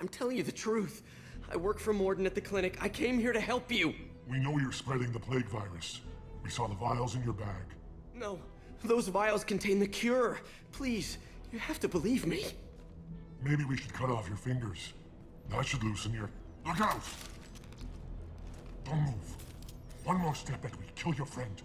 I'm telling you the truth. I work for Morden at the clinic. I came here to help you. We know you're spreading the plague virus. We saw the vials in your bag. No, those vials contain the cure. Please, you have to believe me. Maybe we should cut off your fingers. That should loosen your... Look out! Don't move. One more step and we kill your friend.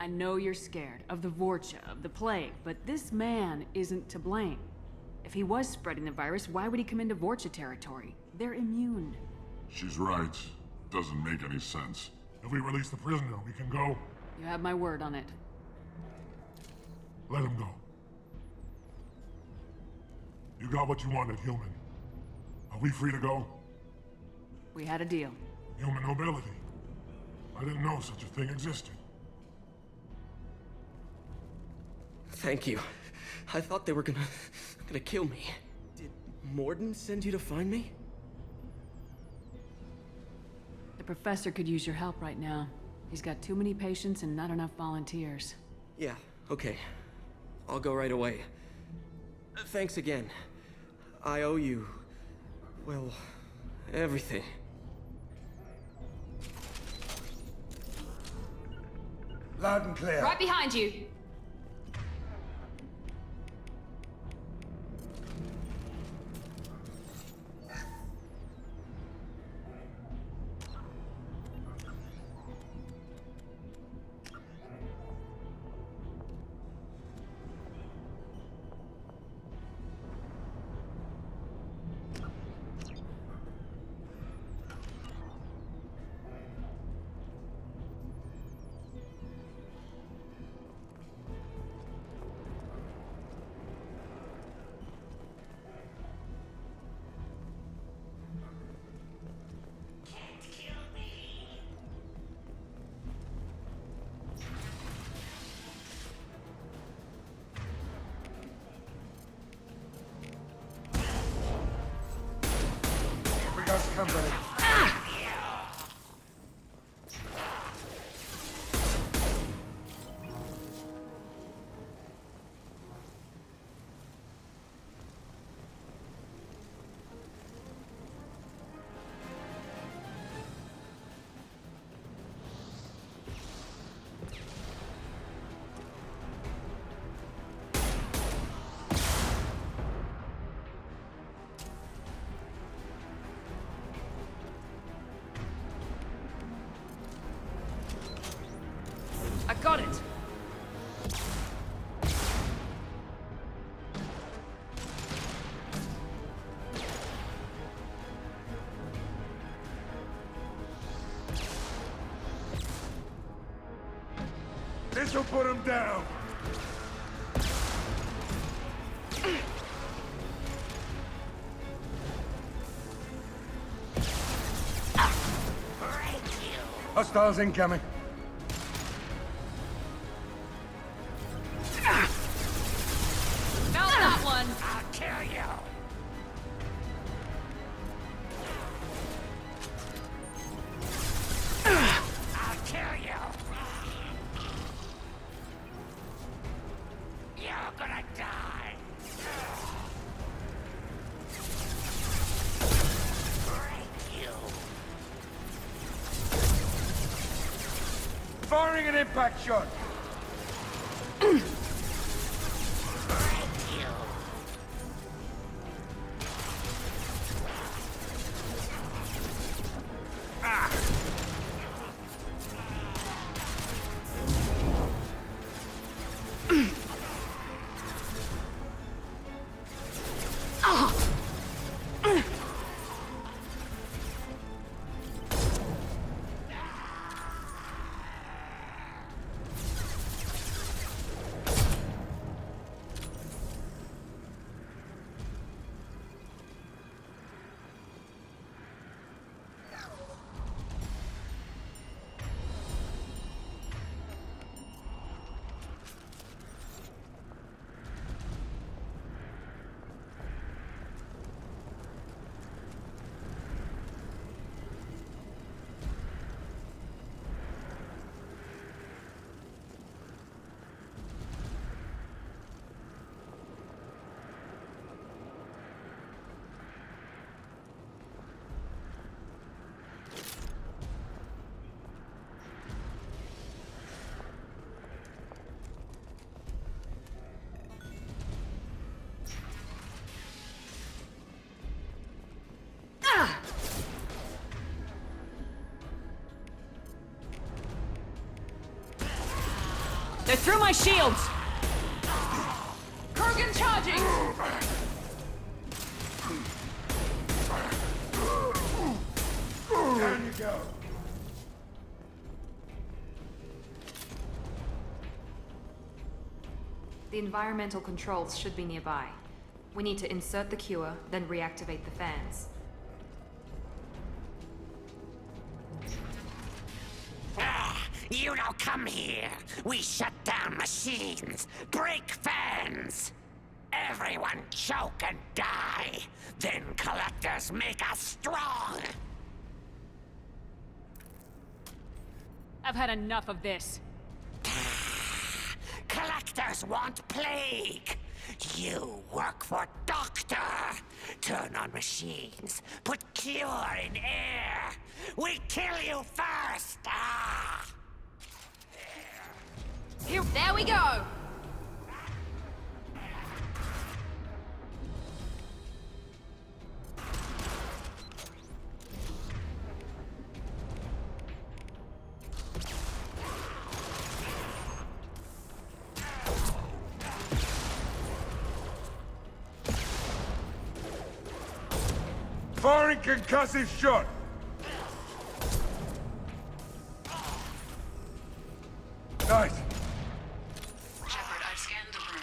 I know you're scared of the Vorcha, of the plague, but this man isn't to blame. If he was spreading the virus, why would he come into Vorcha territory? They're immune. She's right. Doesn't make any sense. If we release the prisoner, we can go. You have my word on it. Let him go. You got what you wanted, human. Are we free to go? We had a deal. Human nobility. I didn't know such a thing existed. Thank you. I thought they were gonna kill me. Did Morden send you to find me? The professor could use your help right now. He's got too many patients and not enough volunteers. Yeah, okay. I'll go right away. Thanks again. I owe you... well, everything. Loud and clear. Right behind you. We got company. I got it. This'll put him down. Hostiles incoming. Felt that one. I'll kill you. I'll kill you. You're gonna die. Break you. Firing an impact shot. They're through my shields! Kurgan charging! Down you go. The environmental controls should be nearby. We need to insert the cure, then reactivate the fans. You don't come here. We shut down machines, break fans. Everyone choke and die. Then collectors make us strong. I've had enough of this. Collectors want plague. You work for Doctor. Turn on machines. Put cure in air. We kill you first. Ah! Here, there we go! Firing concussive shot. Nice. Shepard, I've scanned the room.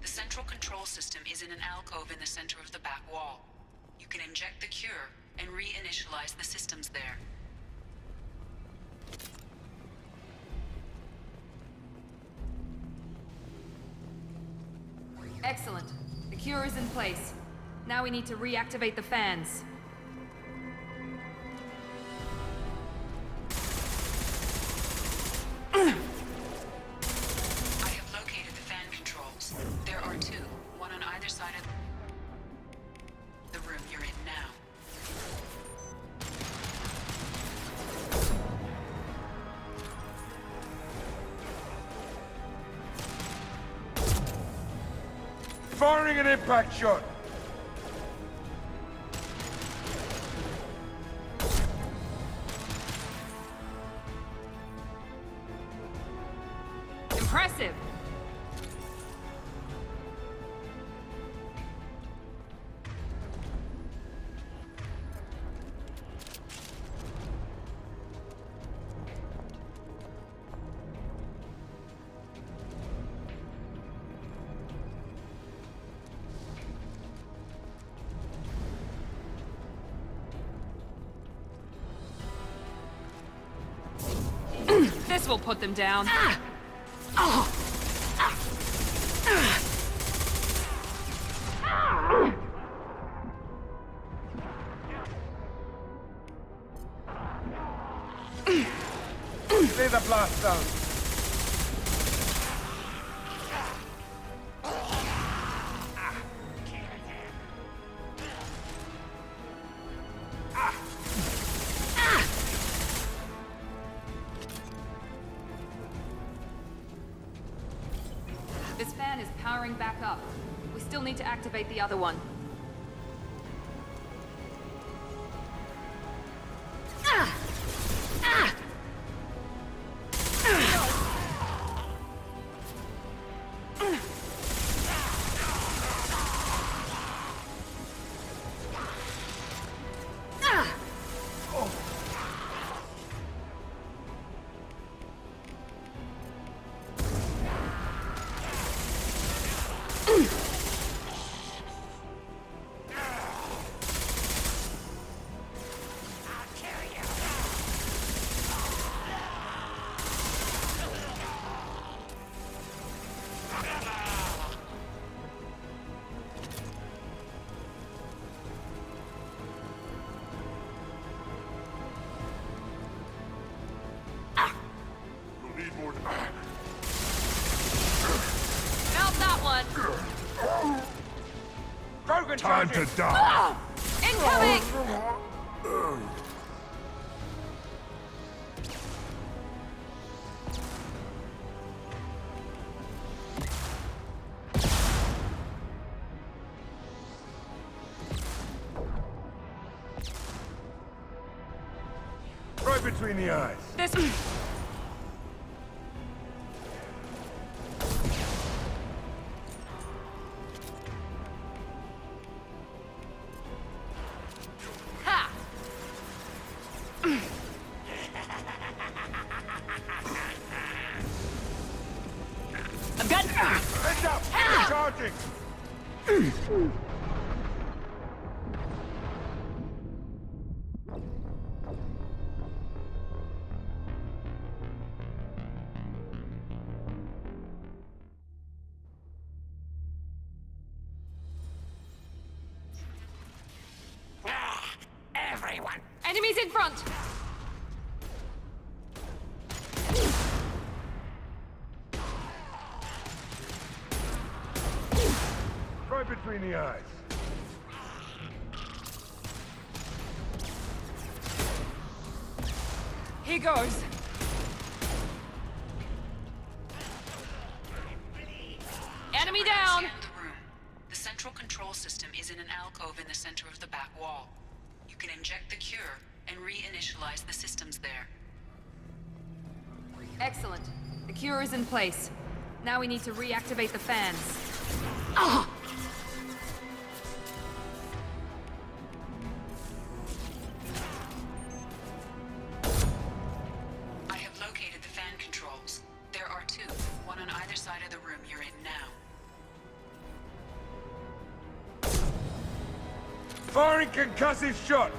The central control system is in an alcove in the center of the back wall. You can inject the cure and reinitialize the systems there. Excellent. The cure is in place. Now we need to reactivate the fans. I have located the fan controls. There are two, one on either side of the room you're in now. Firing an impact shot. Impressive! This will put them down. Lay the blast down. This fan is powering back up. We still need to activate the other one. You'll need more than that. Melt that one! Krogan Time charging. to die! Incoming! Right between the eyes. This... everyone! Enemies in front! Right between the eyes. Here goes. Enemy down! Scan the room. The central control system is in an alcove in the center of the back wall. You can inject the cure and reinitialize the systems there. Excellent. The cure is in place. Now we need to reactivate the fans. I have located the fan controls. There are two, one on either side of the room you're in now. Firing concussive shot!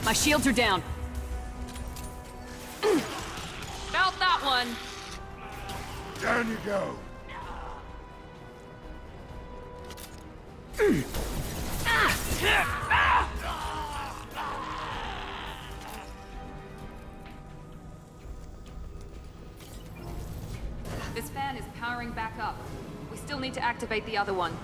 My shields are down. Felt that one. Down you go. This fan is powering back up. We still need to activate the other one.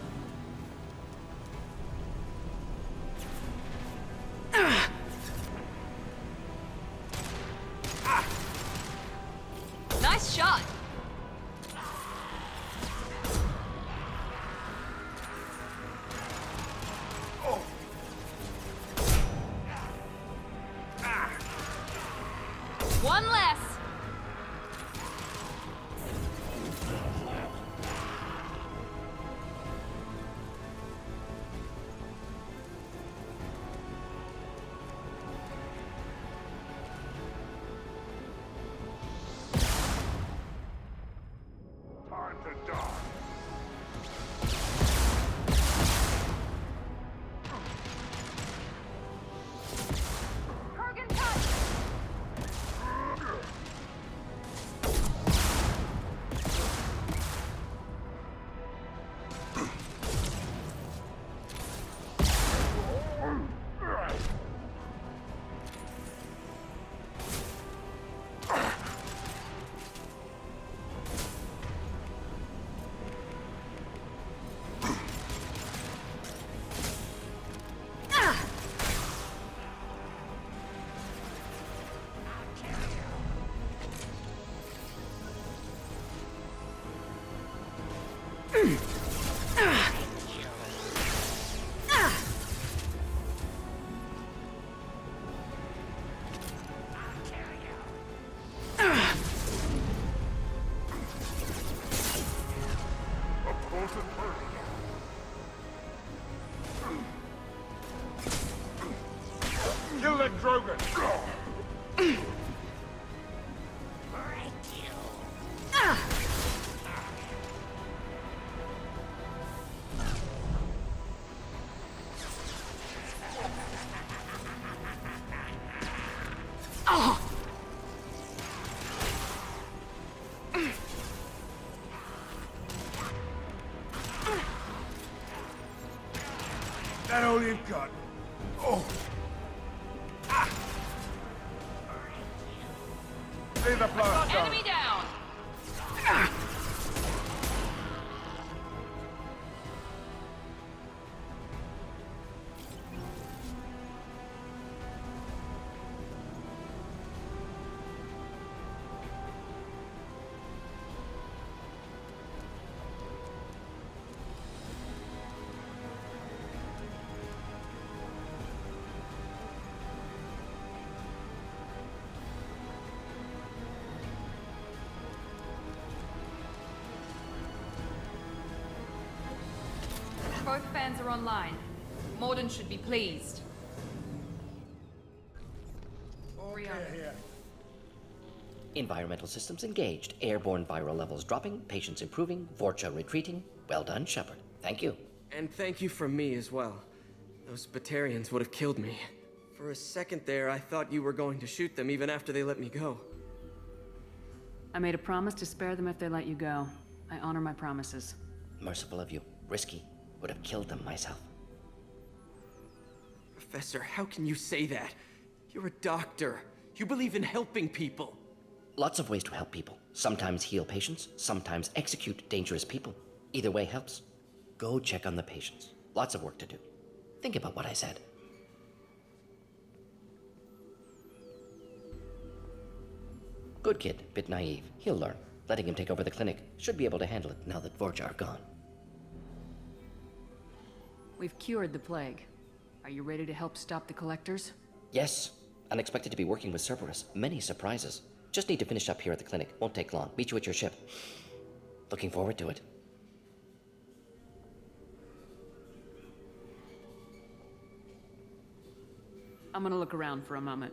Nice shot! One less! Time to die. Kurgan touch! Up close and personal. Kill that Drogon! That all you've got? Oh! See the blast zone. Enemy down. Both fans are online. Morden should be pleased. Oriana. Environmental systems engaged. Airborne viral levels dropping. Patients improving. Vorcha retreating. Well done, Shepard. Thank you. And thank you from me as well. Those Batarians would have killed me. For a second there, I thought you were going to shoot them even after they let me go. I made a promise to spare them if they let you go. I honor my promises. Merciful of you. Risky. Would have killed them myself. Professor, how can you say that? You're a doctor. You believe in helping people. Lots of ways to help people. Sometimes heal patients, sometimes execute dangerous people. Either way helps. Go check on the patients. Lots of work to do. Think about what I said. Good kid, bit naive. He'll learn. Letting him take over the clinic. Should be able to handle it now that Vorcha are gone. We've cured the plague. Are you ready to help stop the collectors? Yes. Unexpected to be working with Cerberus. Many surprises. Just need to finish up here at the clinic. Won't take long. Meet you at your ship. Looking forward to it. I'm gonna look around for a moment.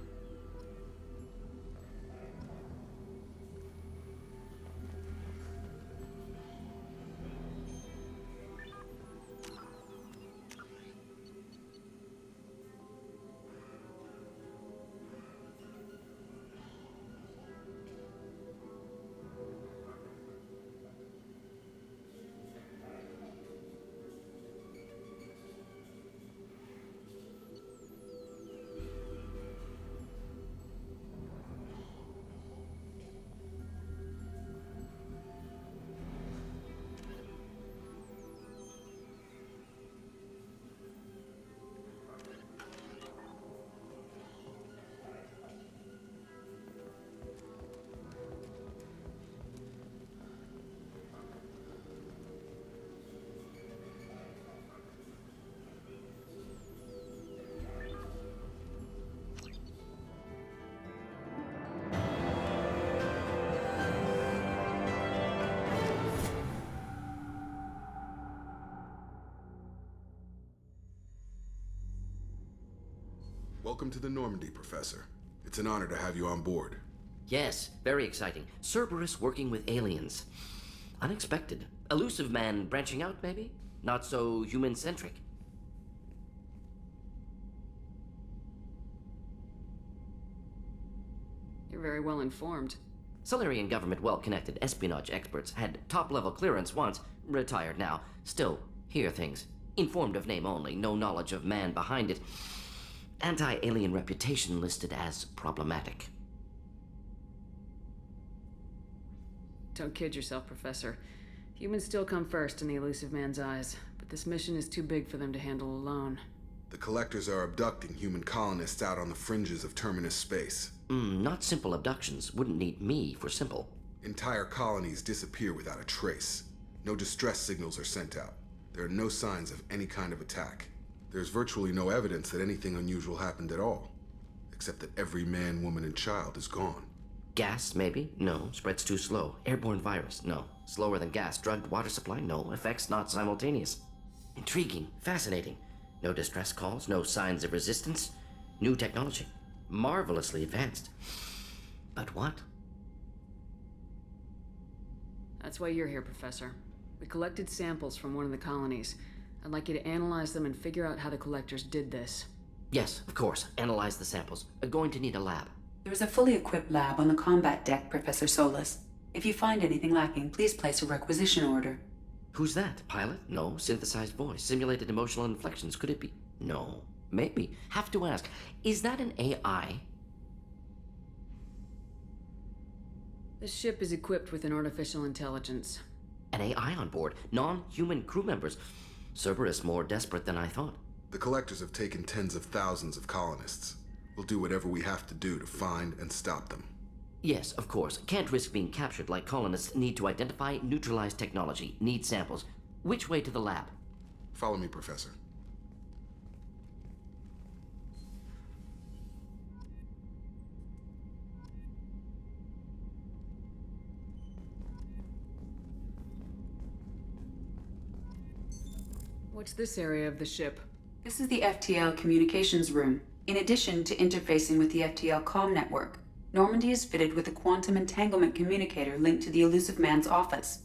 Welcome to the Normandy, Professor. It's an honor to have you on board. Yes, very exciting. Cerberus working with aliens. Unexpected. Elusive man branching out, maybe? Not so human-centric. You're very well informed. Solarian government well-connected espionage experts had top-level clearance once, retired now. Still, hear things. Informed of name only, no knowledge of man behind it. Anti-alien reputation listed as problematic. Don't kid yourself, Professor. Humans still come first in the elusive man's eyes, but this mission is too big for them to handle alone. The Collectors are abducting human colonists out on the fringes of Terminus space. Not simple abductions. Wouldn't need me for simple. Entire colonies disappear without a trace. No distress signals are sent out. There are no signs of any kind of attack. There's virtually no evidence that anything unusual happened at all, except that every man, woman, and child is gone. Gas, maybe? No. Spreads too slow. Airborne virus? No. Slower than gas. Drugged water supply? No. Effects not simultaneous. Intriguing. Fascinating. No distress calls. No signs of resistance. New technology. Marvelously advanced. But what? That's why you're here, Professor. We collected samples from one of the colonies. I'd like you to analyze them and figure out how the Collectors did this. Yes, of course. Analyze the samples. Going to need a lab. There is a fully equipped lab on the combat deck, Professor Solis. If you find anything lacking, please place a requisition order. Who's that? Pilot? No. Synthesized voice. Simulated emotional inflections. Could it be? No. Maybe. Have to ask. Is that an AI? This ship is equipped with an artificial intelligence. An AI on board. Non-human crew members. Cerberus more desperate than I thought. The Collectors have taken tens of thousands of colonists. We'll do whatever we have to do to find and stop them. Yes, of course. Can't risk being captured like colonists need to identify, neutralize technology, need samples. Which way to the lab? Follow me, Professor. What What's this area of the ship? This is the FTL communications room. In addition to interfacing with the FTL comm network, Normandy is fitted with a quantum entanglement communicator linked to the Elusive Man's office.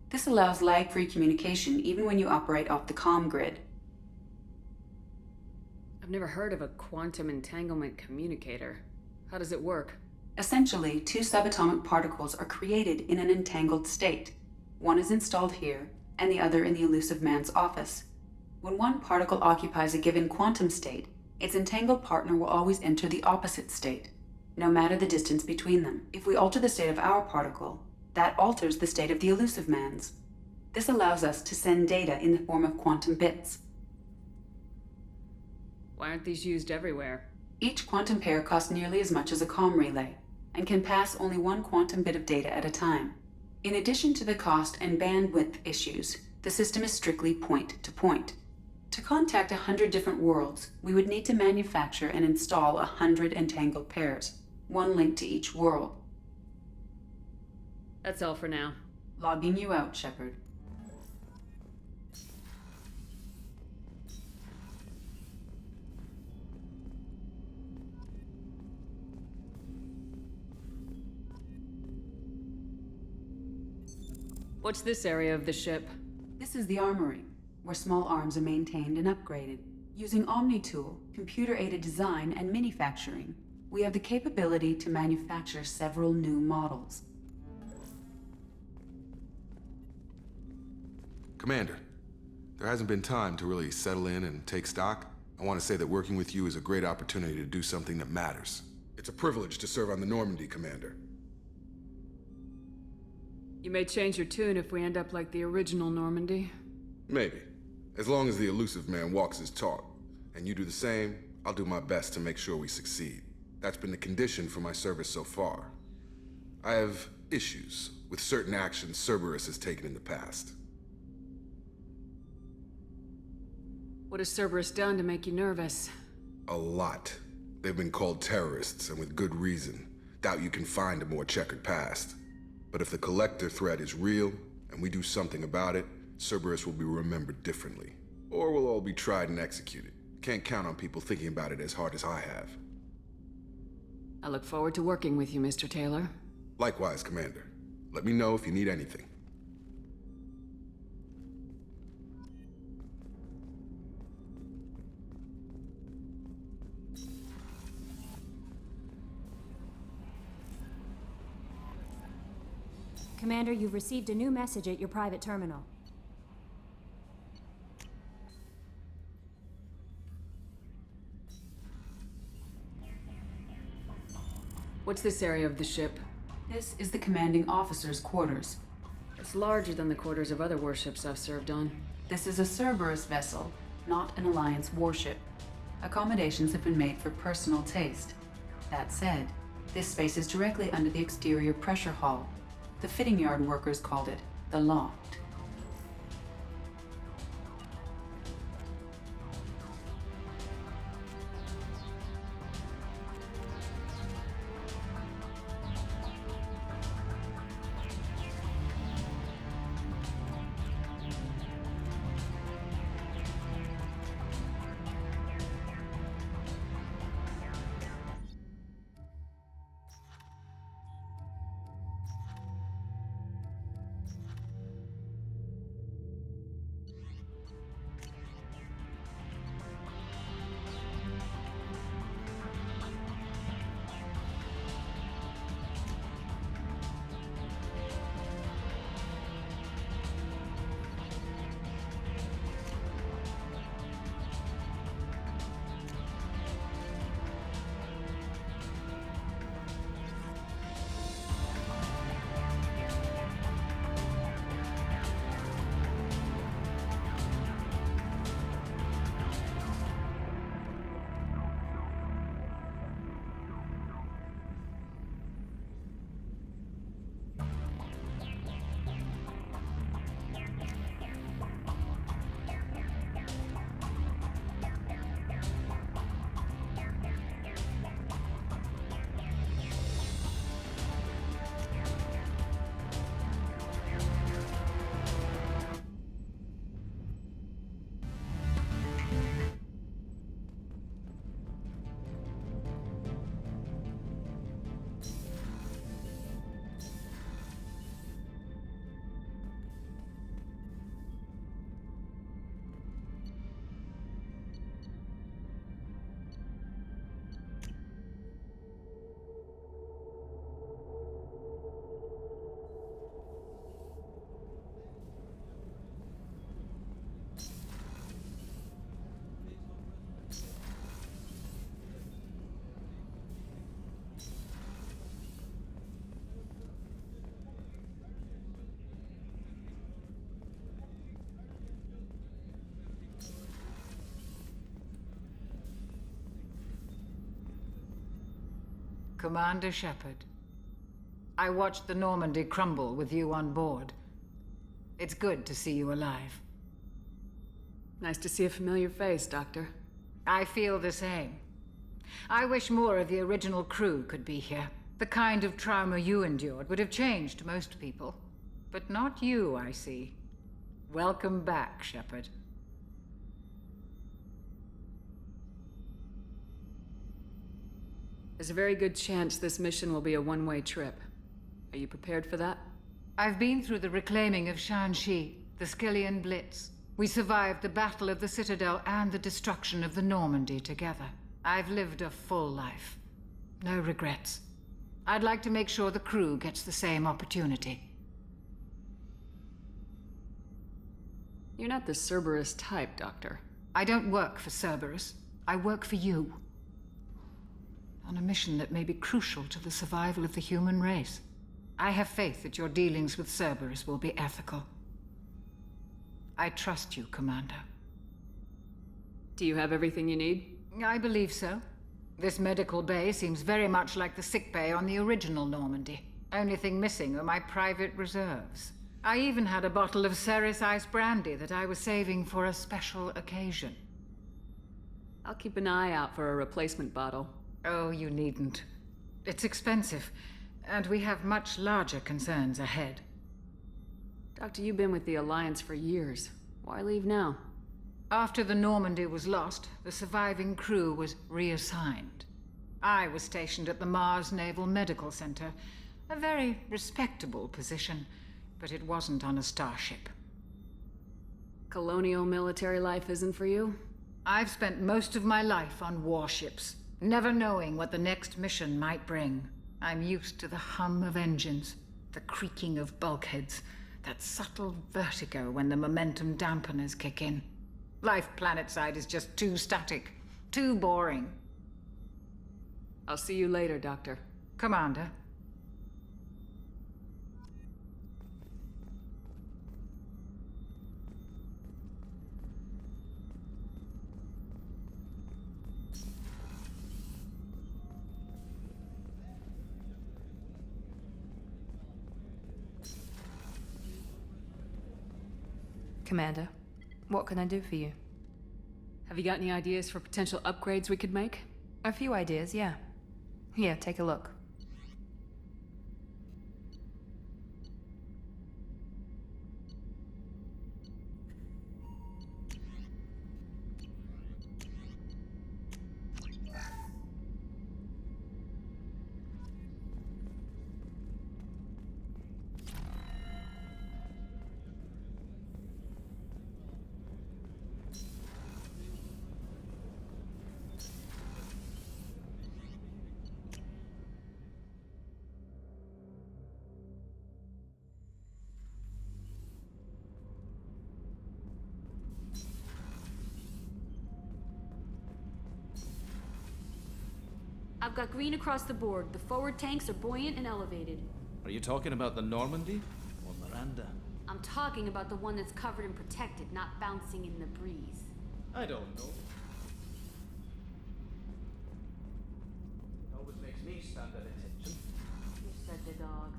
This allows lag-free communication even when you operate off the comm grid. I've never heard of a quantum entanglement communicator. How does it work? Essentially, two subatomic particles are created in an entangled state. One is installed here, and the other in the Elusive Man's office. When one particle occupies a given quantum state, its entangled partner will always enter the opposite state, no matter the distance between them. If we alter the state of our particle, that alters the state of the Elusive Man's. This allows us to send data in the form of quantum bits. Why aren't these used everywhere? Each quantum pair costs nearly as much as a comm relay, and can pass only one quantum bit of data at a time. In addition to the cost and bandwidth issues, the system is strictly point-to-point. To contact 100 different worlds, we would need to manufacture and install 100 entangled pairs, one linked to each world. That's all for now. Logging you out, Shepard. What's this area of the ship? This is the armory, where small arms are maintained and upgraded. Using OmniTool, computer-aided design, and manufacturing, we have the capability to manufacture several new models. Commander, there hasn't been time to really settle in and take stock. I want to say that working with you is a great opportunity to do something that matters. It's a privilege to serve on the Normandy, Commander. You may change your tune if we end up like the original Normandy. Maybe. As long as the Elusive Man walks his talk, and you do the same, I'll do my best to make sure we succeed. That's been the condition for my service so far. I have issues with certain actions Cerberus has taken in the past. What has Cerberus done to make you nervous? A lot. They've been called terrorists, and with good reason. Doubt you can find a more checkered past. But if the Collector threat is real, and we do something about it, Cerberus will be remembered differently. Or we'll all be tried and executed. Can't count on people thinking about it as hard as I have. I look forward to working with you, Mr. Taylor. Likewise, Commander. Let me know if you need anything. Commander, you've received a new message at your private terminal. What's this area of the ship? This is the commanding officer's quarters. It's larger than the quarters of other warships I've served on. This is a Cerberus vessel, not an Alliance warship. Accommodations have been made for personal taste. That said, this space is directly under the exterior pressure hull. The fitting yard workers called it the loft. Commander Shepard. I watched the Normandy crumble with you on board. It's good to see you alive. Nice to see a familiar face, Doctor. I feel the same. I wish more of the original crew could be here. The kind of trauma you endured would have changed most people. But not you, I see. Welcome back, Shepard. There's a very good chance this mission will be a one-way trip. Are you prepared for that? I've been through the reclaiming of Shanxi, the Skillian Blitz. We survived the Battle of the Citadel and the destruction of the Normandy together. I've lived a full life. No regrets. I'd like to make sure the crew gets the same opportunity. You're not the Cerberus type, Doctor. I don't work for Cerberus. I work for you. On a mission that may be crucial to the survival of the human race. I have faith that your dealings with Cerberus will be ethical. I trust you, Commander. Do you have everything you need? I believe so. This medical bay seems very much like the sick bay on the original Normandy. Only thing missing are my private reserves. I even had a bottle of Ceres Ice brandy that I was saving for a special occasion. I'll keep an eye out for a replacement bottle. Oh, you needn't. It's expensive, and we have much larger concerns ahead. Doctor, you've been with the Alliance for years. Why leave now? After the Normandy was lost, the surviving crew was reassigned. I was stationed at the Mars Naval Medical Center, a very respectable position, but it wasn't on a starship. Colonial military life isn't for you? I've spent most of my life on warships, never knowing what the next mission might bring. I'm used to the hum of engines, the creaking of bulkheads, that subtle vertigo when the momentum dampeners kick in. Life planetside is just too static, too boring. I'll see you later, Doctor. Commander. Commander, what can I do for you? Have you got any ideas for potential upgrades we could make? A few ideas, yeah. Here, take a look. I've got green across the board. The forward tanks are buoyant and elevated. Are you talking about the Normandy or Miranda? I'm talking about the one that's covered and protected, not bouncing in the breeze. I don't know. Always makes me stand at attention. You said the dog.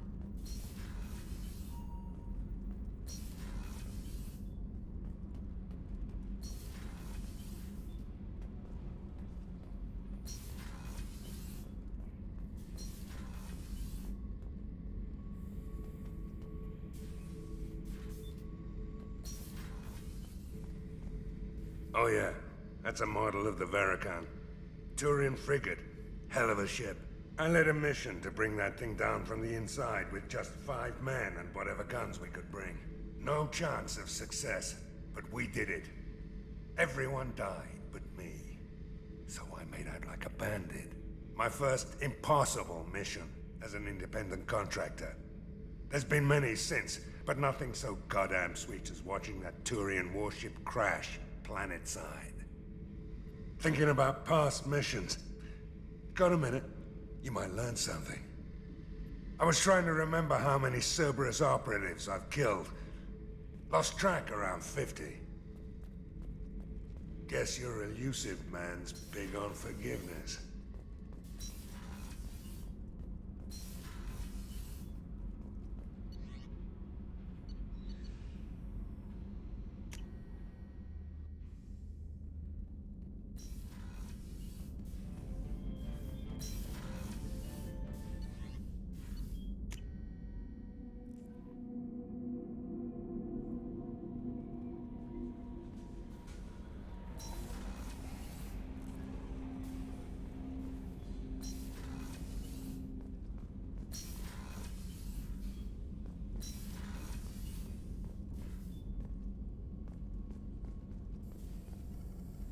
Oh yeah, that's a model of the Veracon. Turian frigate. Hell of a ship. I led a mission to bring that thing down from the inside with just 5 men and whatever guns we could bring. No chance of success, but we did it. Everyone died but me. So I made out like a bandit. My first impossible mission as an independent contractor. There's been many since, but nothing so goddamn sweet as watching that Turian warship crash planetside. Thinking about past missions. Got a minute? You might learn something. I was trying to remember how many Cerberus operatives I've killed. Lost track around 50. Guess your elusive man's big on forgiveness.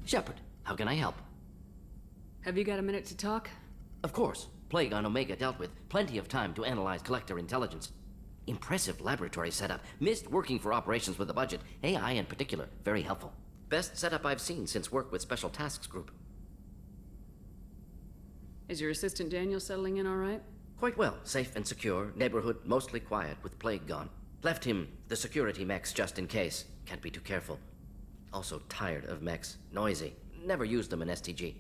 Shepard, how can I help? Have you got a minute to talk? Of course. Plague on Omega dealt with. Plenty of time to analyze Collector intelligence. Impressive laboratory setup. Missed working for operations with a budget. AI in particular, very helpful. Best setup I've seen since work with Special Tasks Group. Is your assistant Daniel settling in all right? Quite well. Safe and secure. Neighborhood mostly quiet with Plague gone. Left him the security mechs just in case. Can't be too careful. Also tired of mechs. Noisy. Never used them in STG.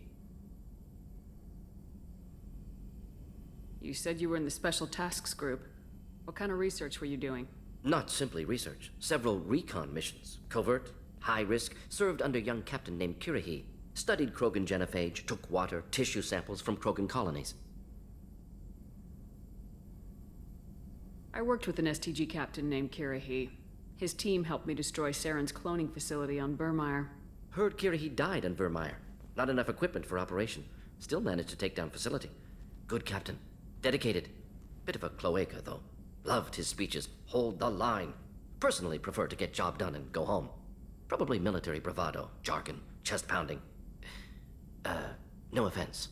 You said you were in the Special Tasks Group. What kind of research were you doing? Not simply research. Several recon missions. Covert, high risk, served under a young captain named Kirahi. Studied Krogan genophage, took water, tissue samples from Krogan colonies. I worked with an STG captain named Kirahi. His team helped me destroy Saren's cloning facility on Burmire. Heard Kirahi died on Vermeer. Not enough equipment for operation. Still managed to take down facility. Good captain. Dedicated. Bit of a cloaca, though. Loved his speeches. Hold the line. Personally prefer to get job done and go home. Probably military bravado, jargon, chest pounding. No offense.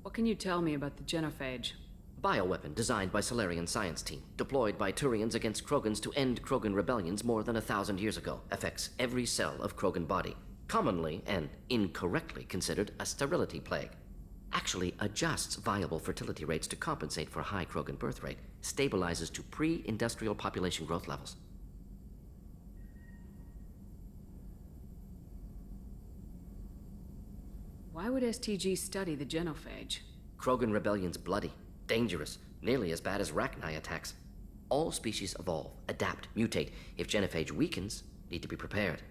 What can you tell me about the genophage? Bioweapon designed by Solarian science team, deployed by Turians against Krogans to end Krogan rebellions more than 1,000 years ago. Affects every cell of Krogan body. Commonly and incorrectly considered a sterility plague. Actually adjusts viable fertility rates to compensate for high Krogan birth rate. Stabilizes to pre-industrial population growth levels. Why would STG study the genophage? Krogan rebellion's bloody, dangerous, nearly as bad as Rachni attacks. All species evolve, adapt, mutate. If genophage weakens, need to be prepared.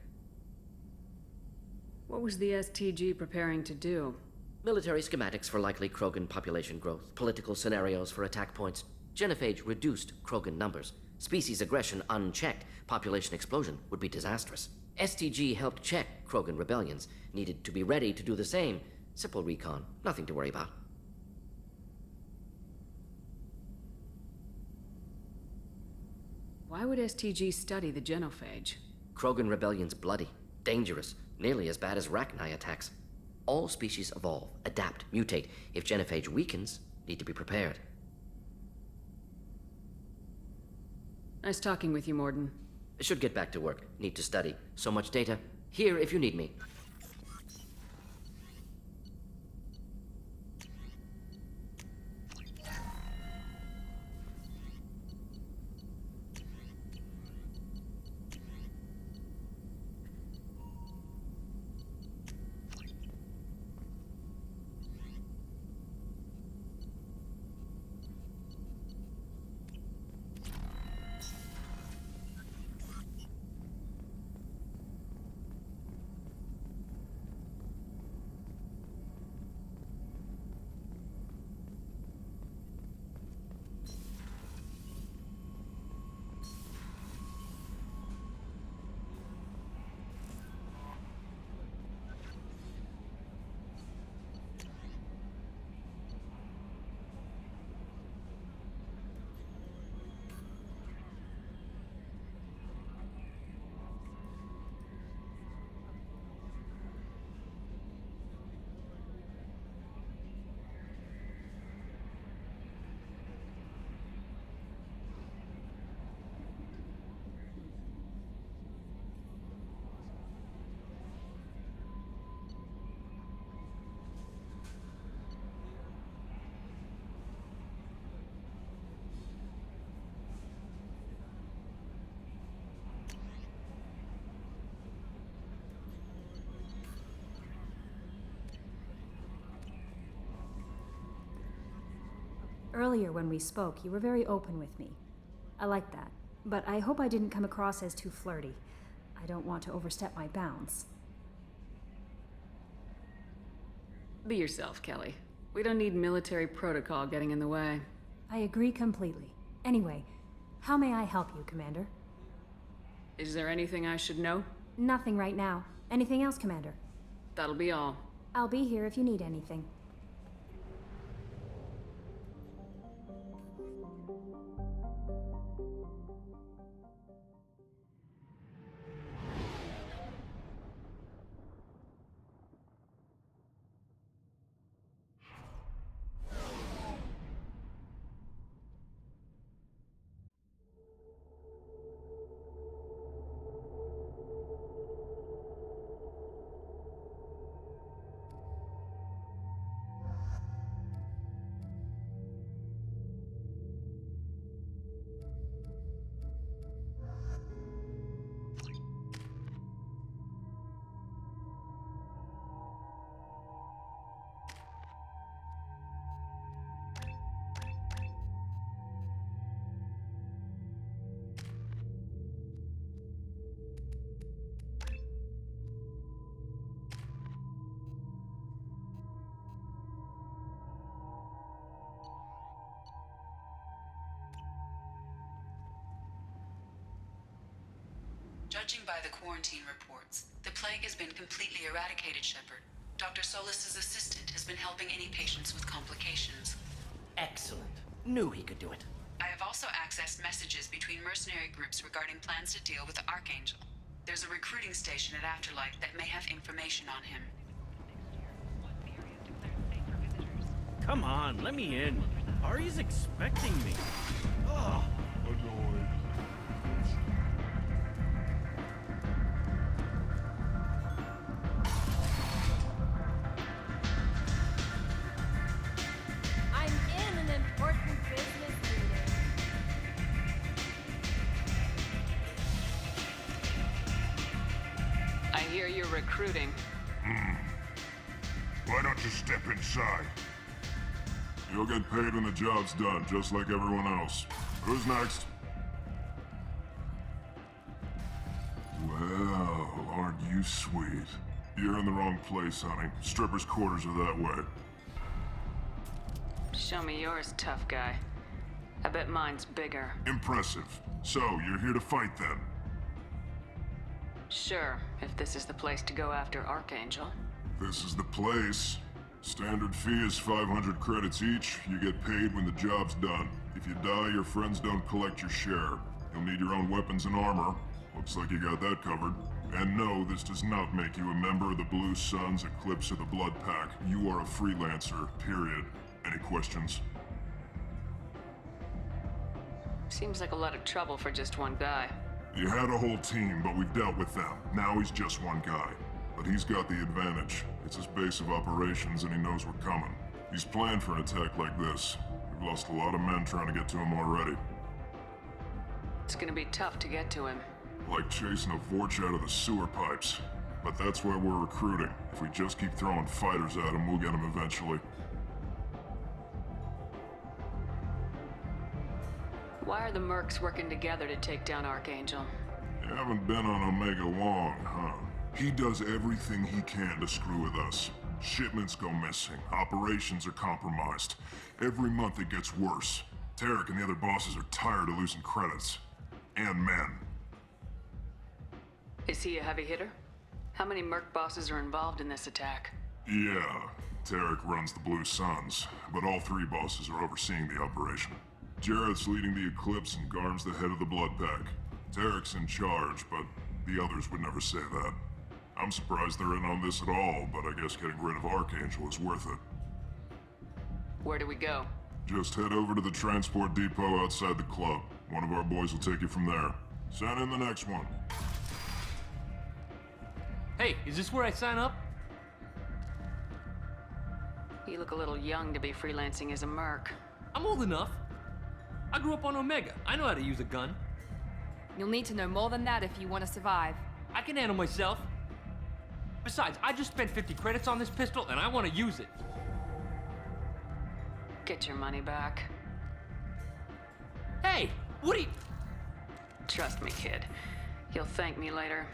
What was the STG preparing to do? Military schematics for likely Krogan population growth, political scenarios for attack points. Genophage reduced Krogan numbers. Species aggression unchecked, population explosion would be disastrous. STG helped check Krogan rebellions, needed to be ready to do the same. Simple recon, nothing to worry about. Why would STG study the genophage? Krogan rebellion's bloody, dangerous, nearly as bad as Rachni attacks. All species evolve, adapt, mutate. If genophage weakens, need to be prepared. Nice talking with you, Mordin. Should get back to work. Need to study. So much data. Here if you need me. Earlier when we spoke, you were very open with me. I like that. But I hope I didn't come across as too flirty. I don't want to overstep my bounds. Be yourself, Kelly. We don't need military protocol getting in the way. I agree completely. Anyway, how may I help you, Commander? Is there anything I should know? Nothing right now. Anything else, Commander? That'll be all. I'll be here if you need anything. Judging by the quarantine reports, the plague has been completely eradicated, Shepard. Dr. Solis's assistant has been helping any patients with complications. Excellent. Knew he could do it. I have also accessed messages between mercenary groups regarding plans to deal with the Archangel. There's a recruiting station at Afterlight that may have information on him. Come on, let me in. Ari's expecting me. Ugh. Annoyed. I'm in an important business meeting. I hear you're recruiting. Why don't you step inside? You'll get paid when the job's done, just like everyone else. Who's next? Well, aren't you sweet? You're in the wrong place, honey. Strippers' quarters are that way. Show me yours, tough guy. I bet mine's bigger. Impressive. So, you're here to fight then? Sure, if this is the place to go after Archangel. This is the place. Standard fee is 500 credits each. You get paid when the job's done. If you die, your friends don't collect your share. You'll need your own weapons and armor. Looks like you got that covered. And no, this does not make you a member of the Blue Suns, Eclipse, or the Blood Pack. You are a freelancer, period. Any questions? Seems like a lot of trouble for just one guy. You had a whole team, but we've dealt with them. Now he's just one guy. But he's got the advantage. It's his base of operations and he knows we're coming. He's planned for an attack like this. We've lost a lot of men trying to get to him already. It's gonna be tough to get to him. Like chasing a Vorch out of the sewer pipes. But that's why we're recruiting. If we just keep throwing fighters at him, we'll get him eventually. Why are the mercs working together to take down Archangel? You haven't been on Omega long, huh? He does everything he can to screw with us. Shipments go missing. Operations are compromised. Every month it gets worse. Tarek and the other bosses are tired of losing credits. And men. Is he a heavy hitter? How many merc bosses are involved in this attack? Yeah, Tarek runs the Blue Suns, but all three bosses are overseeing the operation. Jarrett's leading the Eclipse and Garm's the head of the Blood Pack. Tarek's in charge, but the others would never say that. I'm surprised they're in on this at all, but I guess getting rid of Archangel is worth it. Where do we go? Just head over to the transport depot outside the club. One of our boys will take you from there. Send in the next one. Hey, is this where I sign up? You look a little young to be freelancing as a merc. I'm old enough. I grew up on Omega. I know how to use a gun. You'll need to know more than that if you want to survive. I can handle myself. Besides, I just spent 50 credits on this pistol and I want to use it. Get your money back. Hey, what are you... Trust me, kid. You'll thank me later.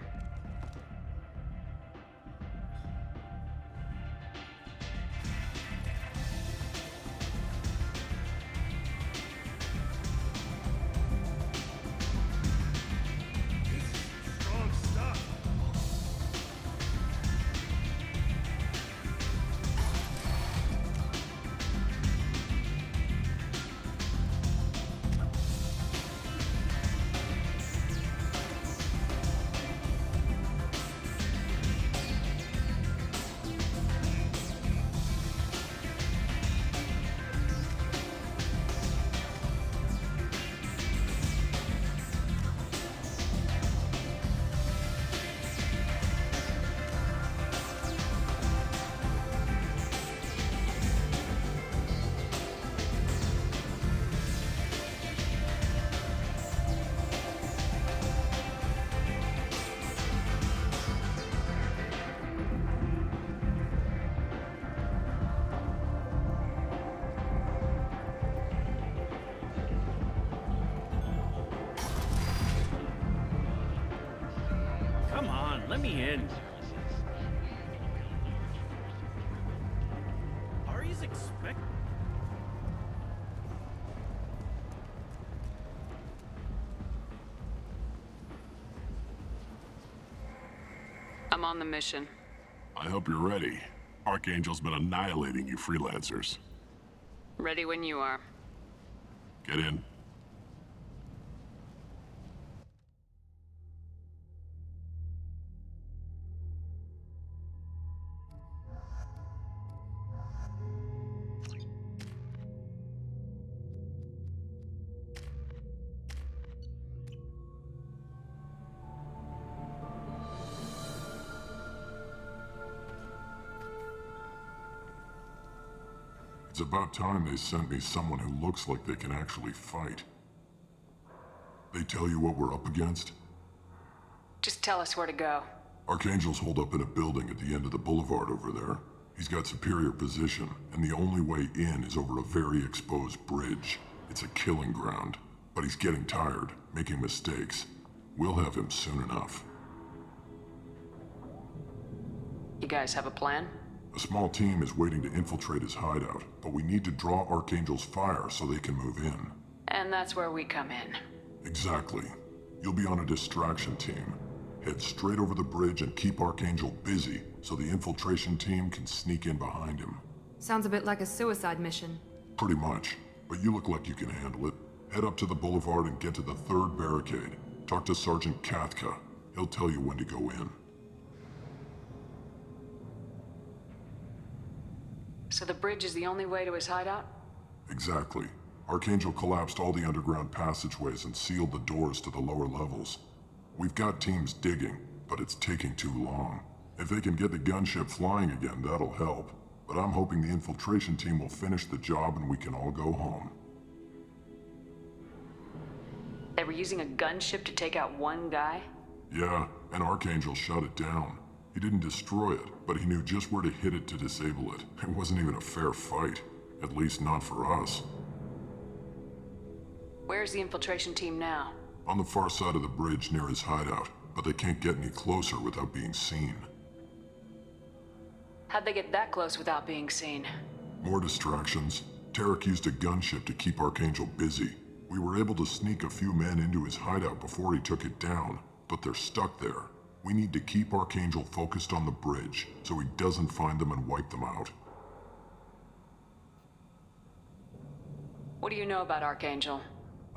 Let me in. Ari's expect... I'm on the mission. I hope you're ready. Archangel's been annihilating you freelancers. Ready when you are. Get in. It's about time they sent me someone who looks like they can actually fight. They tell you what we're up against? Just tell us where to go. Archangel's holed up in a building at the end of the boulevard over there. He's got superior position, and the only way in is over a very exposed bridge. It's a killing ground, but he's getting tired, making mistakes. We'll have him soon enough. You guys have a plan? A small team is waiting to infiltrate his hideout, but we need to draw Archangel's fire so they can move in. And that's where we come in. Exactly. You'll be on a distraction team. Head straight over the bridge and keep Archangel busy so the infiltration team can sneak in behind him. Sounds a bit like a suicide mission. Pretty much, but you look like you can handle it. Head up to the boulevard and get to the third barricade. Talk to Sergeant Kathka. He'll tell you when to go in. So the bridge is the only way to his hideout? Exactly. Archangel collapsed all the underground passageways and sealed the doors to the lower levels. We've got teams digging, but it's taking too long. If they can get the gunship flying again, that'll help. But I'm hoping the infiltration team will finish the job and we can all go home. They were using a gunship to take out one guy? Yeah, and Archangel shut it down. He didn't destroy it, but he knew just where to hit it to disable it. It wasn't even a fair fight. At least not for us. Where's the infiltration team now? On the far side of the bridge near his hideout, but they can't get any closer without being seen. How'd they get that close without being seen? More distractions. Tarek used a gunship to keep Archangel busy. We were able to sneak a few men into his hideout before he took it down, but they're stuck there. We need to keep Archangel focused on the bridge, so he doesn't find them and wipe them out. What do you know about Archangel?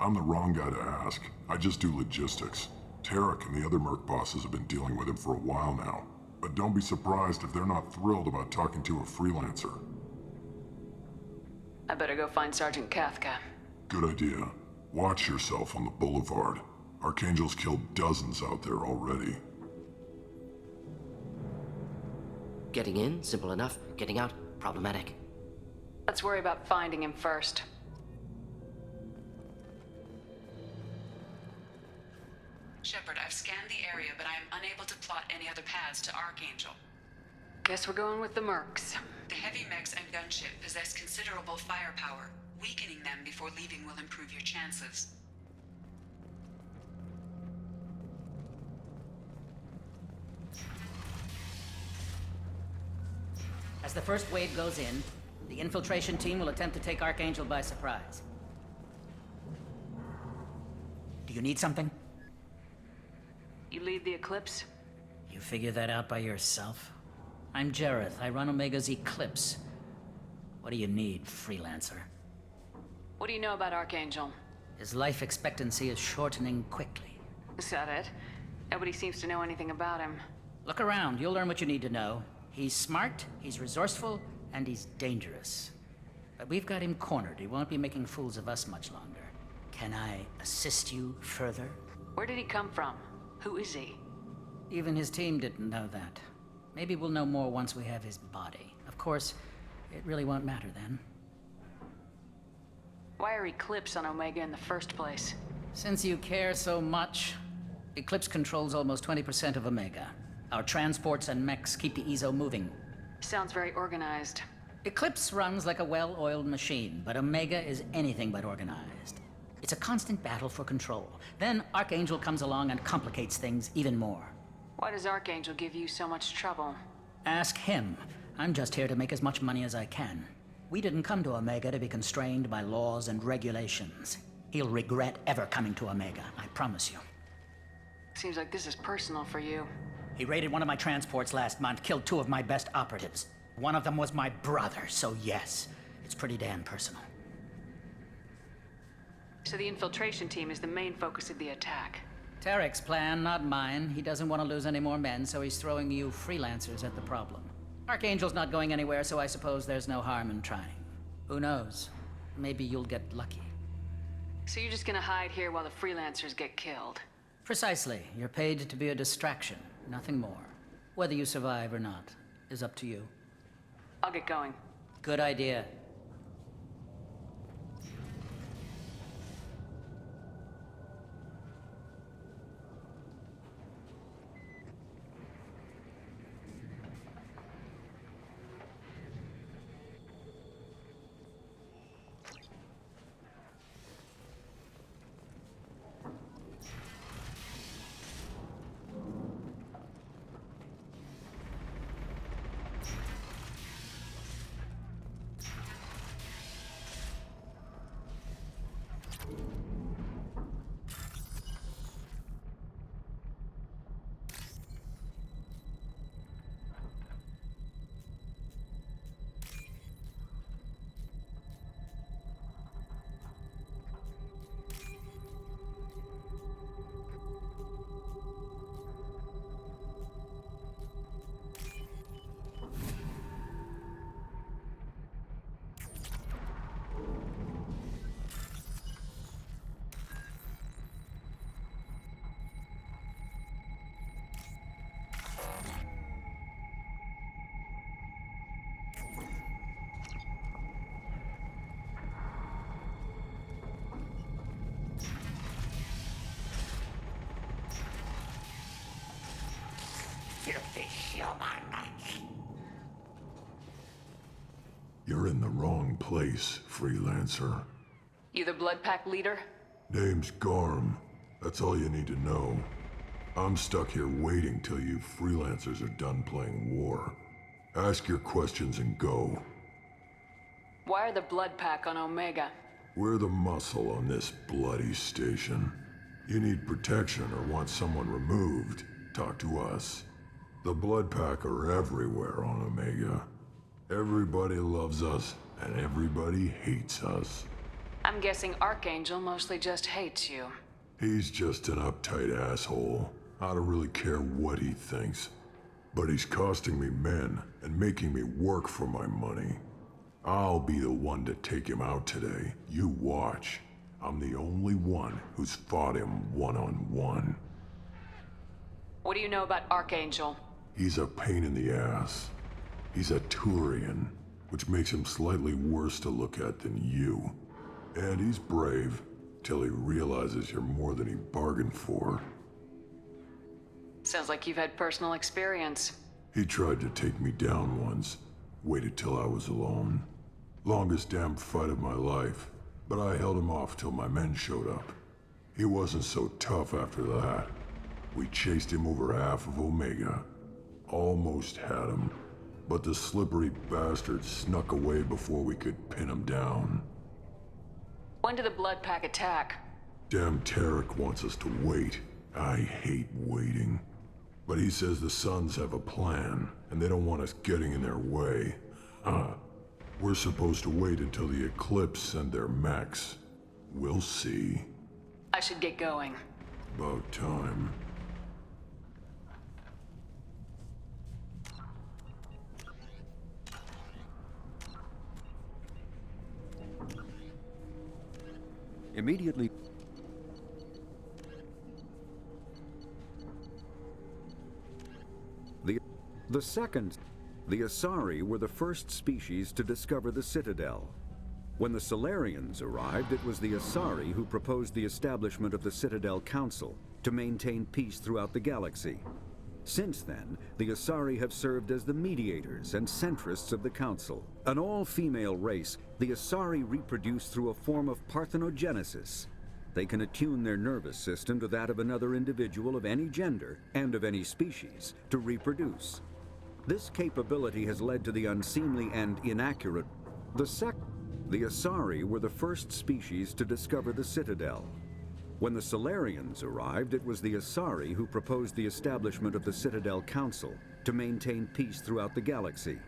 I'm the wrong guy to ask. I just do logistics. Tarek and the other Merc bosses have been dealing with him for a while now. But don't be surprised if they're not thrilled about talking to a freelancer. I better go find Sergeant Kathka. Good idea. Watch yourself on the boulevard. Archangel's killed dozens out there already. Getting in, simple enough. Getting out, problematic. Let's worry about finding him first. Shepard, I've scanned the area, but I am unable to plot any other paths to Archangel. Guess we're going with the Mercs. The heavy mechs and gunship possess considerable firepower. Weakening them before leaving will improve your chances. As the first wave goes in, the infiltration team will attempt to take Archangel by surprise. Do you need something? You lead the Eclipse? You figure that out by yourself? I'm Jareth. I run Omega's Eclipse. What do you need, freelancer? What do you know about Archangel? His life expectancy is shortening quickly. Is that it? Nobody seems to know anything about him. Look around. You'll learn what you need to know. He's smart, he's resourceful, and he's dangerous. But we've got him cornered. He won't be making fools of us much longer. Can I assist you further? Where did he come from? Who is he? Even his team didn't know that. Maybe we'll know more once we have his body. Of course, it really won't matter then. Why are Eclipse on Omega in the first place? Since you care so much, Eclipse controls almost 20% of Omega. Our transports and mechs keep the EZO moving. Sounds very organized. Eclipse runs like a well-oiled machine, but Omega is anything but organized. It's a constant battle for control. Then Archangel comes along and complicates things even more. Why does Archangel give you so much trouble? Ask him. I'm just here to make as much money as I can. We didn't come to Omega to be constrained by laws and regulations. He'll regret ever coming to Omega, I promise you. Seems like this is personal for you. He raided one of my transports last month, killed 2 of my best operatives. One of them was my brother, so yes, it's pretty damn personal. So the infiltration team is the main focus of the attack. Tarek's plan, not mine. He doesn't want to lose any more men, so he's throwing you freelancers at the problem. Archangel's not going anywhere, so I suppose there's no harm in trying. Who knows? Maybe you'll get lucky. So you're just gonna hide here while the freelancers get killed? Precisely. You're paid to be a distraction, nothing more. Whether you survive or not is up to you. I'll get going. Good idea. Filthy human. You're in the wrong place, freelancer. You the Blood Pack leader? Name's Garm. That's all you need to know. I'm stuck here waiting till you freelancers are done playing war. Ask your questions and go. Why are the Blood Pack on Omega? We're the muscle on this bloody station. You need protection or want someone removed, talk to us. The Blood Pack are everywhere on Omega. Everybody loves us, and everybody hates us. I'm guessing Archangel mostly just hates you. He's just an uptight asshole. I don't really care what he thinks. But he's costing me men and making me work for my money. I'll be the one to take him out today. You watch. I'm the only one who's fought him one-on-one. What do you know about Archangel? He's a pain in the ass. He's a Turian, which makes him slightly worse to look at than you. And he's brave, till he realizes you're more than he bargained for. Sounds like you've had personal experience. He tried to take me down once, waited till I was alone. Longest damn fight of my life, but I held him off till my men showed up. He wasn't so tough after that. We chased him over half of Omega. Almost had him, but the slippery bastard snuck away before we could pin him down. When did the Blood Pack attack? Damn Tarek wants us to wait. I hate waiting. But he says the Suns have a plan, and they don't want us getting in their way. We're supposed to wait until the Eclipse send their mechs. We'll see. I should get going. About time. Immediately. The Asari were the first species to discover the Citadel. When the Solarians arrived, it was the Asari who proposed the establishment of the Citadel Council to maintain peace throughout the galaxy. Since then, the Asari have served as the mediators and centrists of the Council. An all-female race, the Asari reproduce through a form of parthenogenesis. They can attune their nervous system to that of another individual of any gender and of any species to reproduce. This capability has led to the unseemly and inaccurate. The Asari were the first species to discover the Citadel. When the Solarians arrived, it was the Asari who proposed the establishment of the Citadel Council to maintain peace throughout the galaxy.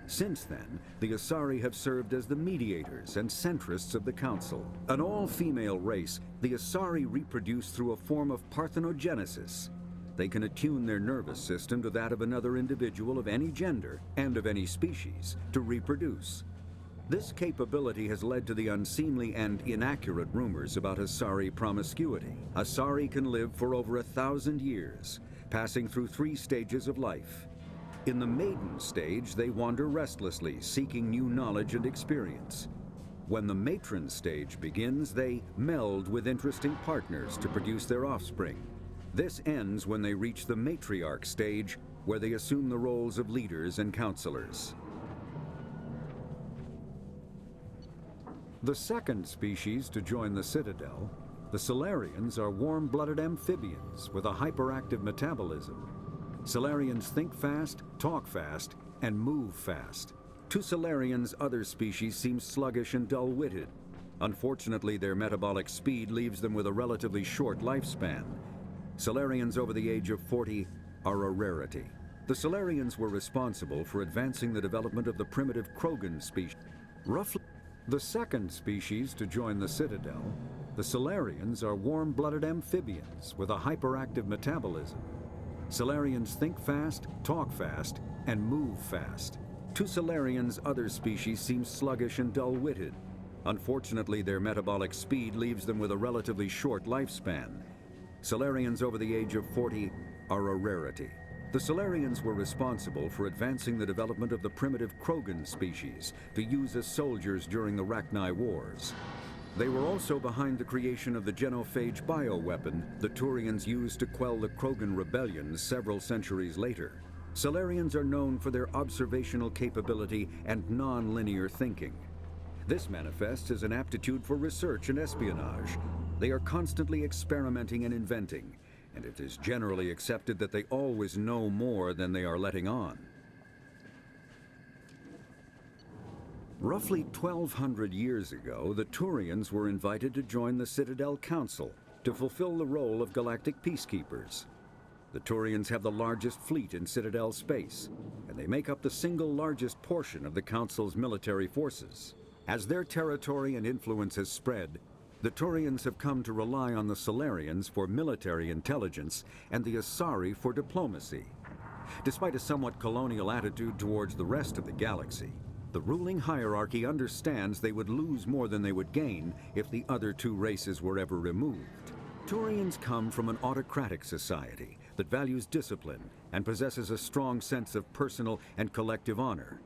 Since then, the Asari have served as the mediators and centrists of the Council. An all-female race, the Asari reproduce through a form of parthenogenesis. They can attune their nervous system to that of another individual of any gender and of any species to reproduce. This capability has led to the unseemly and inaccurate rumors about Asari promiscuity. Asari can live for over 1,000 years, passing through 3 stages of life. In the maiden stage, they wander restlessly, seeking new knowledge and experience. When the matron stage begins, they meld with interesting partners to produce their offspring. This ends when they reach the matriarch stage, where they assume the roles of leaders and counselors. The second species to join the Citadel, the Solarians, are warm-blooded amphibians with a hyperactive metabolism. Solarians think fast, talk fast, and move fast. To Solarians, other species seem sluggish and dull-witted. Unfortunately, their metabolic speed leaves them with a relatively short lifespan. Solarians over the age of 40 are a rarity. The Solarians were responsible for advancing the development of the primitive Krogan species. Roughly the second species to join the Citadel, the Solarians are warm-blooded amphibians with a hyperactive metabolism. Solarians think fast, talk fast, and move fast. To Solarians, other species seem sluggish and dull-witted. Unfortunately, their metabolic speed leaves them with a relatively short lifespan. Solarians over the age of 40 are a rarity. The Solarians were responsible for advancing the development of the primitive Krogan species to use as soldiers during the Rachni Wars. They were also behind the creation of the genophage bioweapon the Turians used to quell the Krogan rebellions several centuries later. Solarians are known for their observational capability and non-linear thinking. This manifests as an aptitude for research and espionage. They are constantly experimenting and inventing, and it is generally accepted that they always know more than they are letting on. Roughly 1,200 years ago, the Turians were invited to join the Citadel Council to fulfill the role of galactic peacekeepers. The Turians have the largest fleet in Citadel space, and they make up the single largest portion of the Council's military forces. As their territory and influence has spread, the Turians have come to rely on the Solarians for military intelligence and the Asari for diplomacy. Despite a somewhat colonial attitude towards the rest of the galaxy, the ruling hierarchy understands they would lose more than they would gain if the other 2 races were ever removed. Turians come from an autocratic society that values discipline and possesses a strong sense of personal and collective honor.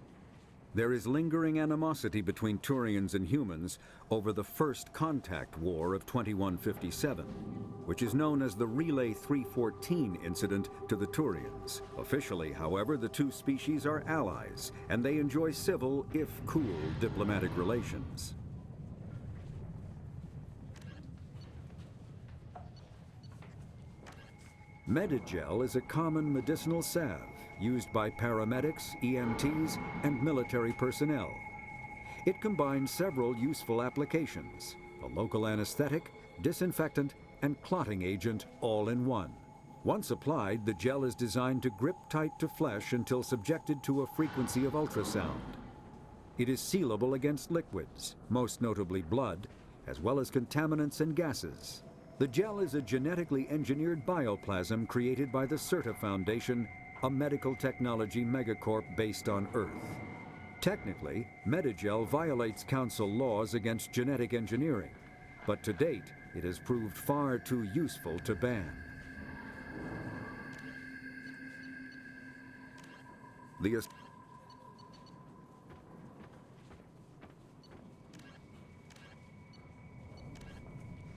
There is lingering animosity between Turians and humans over the First Contact War of 2157, which is known as the Relay 314 incident to the Turians. Officially, however, the 2 species are allies, and they enjoy civil, if cool, diplomatic relations. Medigel is a common medicinal salve used by paramedics, EMTs, and military personnel. It combines several useful applications: a local anesthetic, disinfectant, and clotting agent all in one. Once applied, the gel is designed to grip tight to flesh until subjected to a frequency of ultrasound. It is sealable against liquids, most notably blood, as well as contaminants and gases. The gel is a genetically engineered bioplasm created by the CERTA Foundation, a medical technology megacorp based on Earth. Technically, Medigel violates Council laws against genetic engineering, but to date, it has proved far too useful to ban.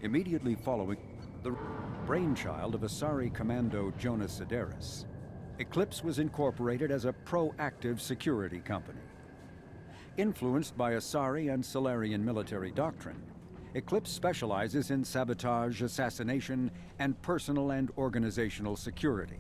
Immediately following the brainchild of Asari Commando Jonas Sideris, Eclipse was incorporated as a proactive security company. Influenced by Asari and Solarian military doctrine, Eclipse specializes in sabotage, assassination, and personal and organizational security.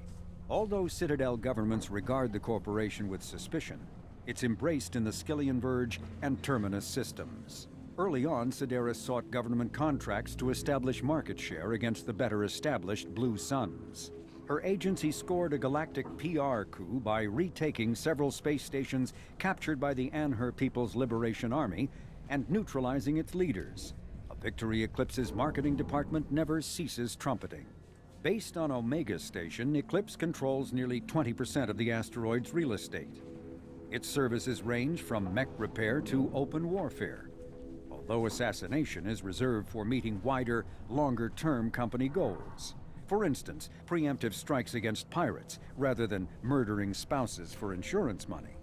Although Citadel governments regard the corporation with suspicion, it's embraced in the Skillian Verge and Terminus systems. Early on, Sedaris sought government contracts to establish market share against the better-established Blue Suns. Her agency scored a galactic PR coup by retaking several space stations captured by the Anher People's Liberation Army and neutralizing its leaders. A victory Eclipse's marketing department never ceases trumpeting. Based on Omega Station, Eclipse controls nearly 20% of the asteroid's real estate. Its services range from mech repair to open warfare, although assassination is reserved for meeting wider, longer-term company goals. For instance, preemptive strikes against pirates, rather than murdering spouses for insurance money.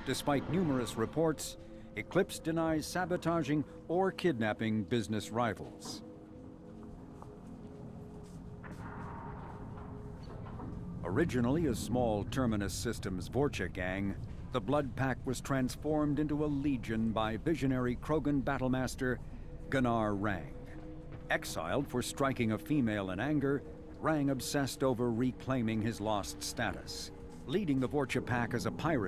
Despite numerous reports, Eclipse denies sabotaging or kidnapping business rivals. Originally a small Terminus Systems Vorcha gang, the Blood Pack was transformed into a legion by visionary Krogan battlemaster Gunnar Rang. Exiled for striking a female in anger, Rang obsessed over reclaiming his lost status. Leading the Vorcha Pack as a pirate